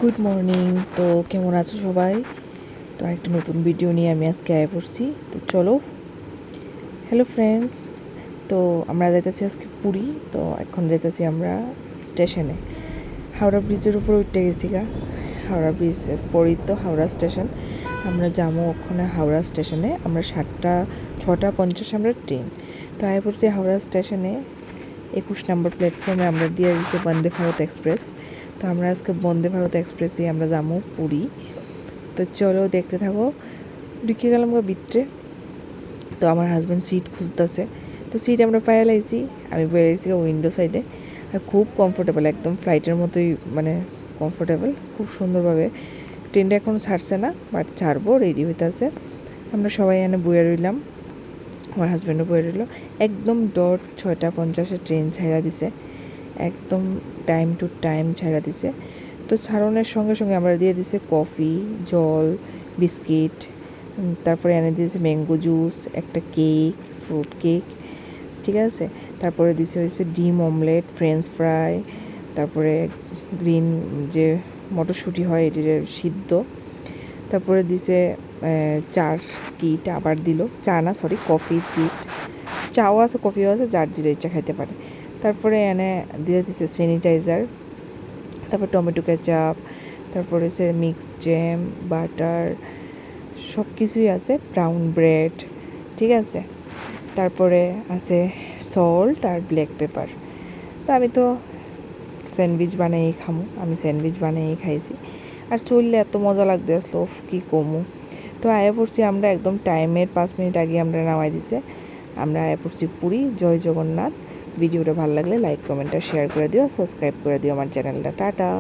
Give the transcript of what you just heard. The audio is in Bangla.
Good morning. তো কেমন আছো সবাই? তো একটা নতুন ভিডিও নিয়ে আমি আজকে আয় পড়ছি। তো চলো। Hello friends. তো আমরা যাইতেছি আজকে পুরী। তো এখন যাইতেছি আমরা স্টেশনে, হাওড়া ব্রিজের উপর উঠে গেছি গা। হাওড়া ব্রিজের পরই তো হাওড়া স্টেশন। আমরা যাবো ওখানে হাওড়া স্টেশনে। আমরা 6:50 আমরা ট্রেন। তো আয় পড়ছি হাওড়া স্টেশনে। 21 নম্বর প্ল্যাটফর্মে আমরা দিয়ে দিচ্ছি বন্দে ভারত এক্সপ্রেস। তো আমরা আজকে বন্দে ভারত এক্সপ্রেসে আমরা যাবো পুরী। তো চলো দেখতে থাকো। ঢুকে গেলাম ভিতরে। তো আমার হাজব্যান্ড সিট খুঁজতেছে। তো সিট আমরা পায়ে লাইছি। আমি বয়ে গেছি উইন্ডো সাইডে। আর খুব কমফোর্টেবল, একদম ফ্লাইটের মতোই, মানে কমফোর্টেবল খুব সুন্দরভাবে। ট্রেনটা এখনও ছাড়ছে না, বাট ছাড়বো, রেডি হইতে আছে। আমরা সবাই এনে বয়ে রইলাম, আমার হাজব্যান্ডও বয়ে রইল। একদম ডট 6:50 ট্রেন ছাইড়া দিছে, একদম টাইম টু টাইম ছাইড়া দিছে। তো ছাড়নের সঙ্গে সঙ্গে আমরা দিয়ে দিছে কফি, জল, বিস্কিট, তারপরে এনে দিয়েছে ম্যাঙ্গো জুস, একটা কেক, ফ্রুট কেক, ঠিক আছে। তারপরে দিছে হয়েছে ডিম অমলেট, ফ্রেঞ্চ ফ্রাই, তারপরে গ্রিন যে মটরশুঁটি হয় এটির সিদ্ধ, তারপরে দিছে চার কিট আবার দিল, চা না সরি কফির কিট, চাও আছে কফিও আছে, যার যেটা ইচ্ছা খাইতে পারে। তারপরে এনে দিয়ে দিছে স্যানিটাইজার, তারপর টমেটো কেচাপ, তারপরে হচ্ছে মিক্স জ্যাম, বাটার, সব কিছুই আছে, ব্রাউন ব্রেড, ঠিক আছে। তারপরে আছে সল্ট আর ব্ল্যাক পেপার। তো আমি তো স্যান্ডউইচ বানিয়েই খামো, আমি স্যান্ডউইচ বানিয়েই খাইছি। আর চললে এত মজা লাগতে আসলো, কি কমু। তো আয়া পড়ছি আমরা একদম টাইমের 5 মিনিট আগে আমরা নামাই দিছে। আমরা আয়া পড়ছি পুরী। জয় জগন্নাথ। ভিডিওটা ভালো লাগলে লাইক কমেন্ট আর শেয়ার করে দিও, সাবস্ক্রাইব করে দিও আমার চ্যানেলটা। টাটা।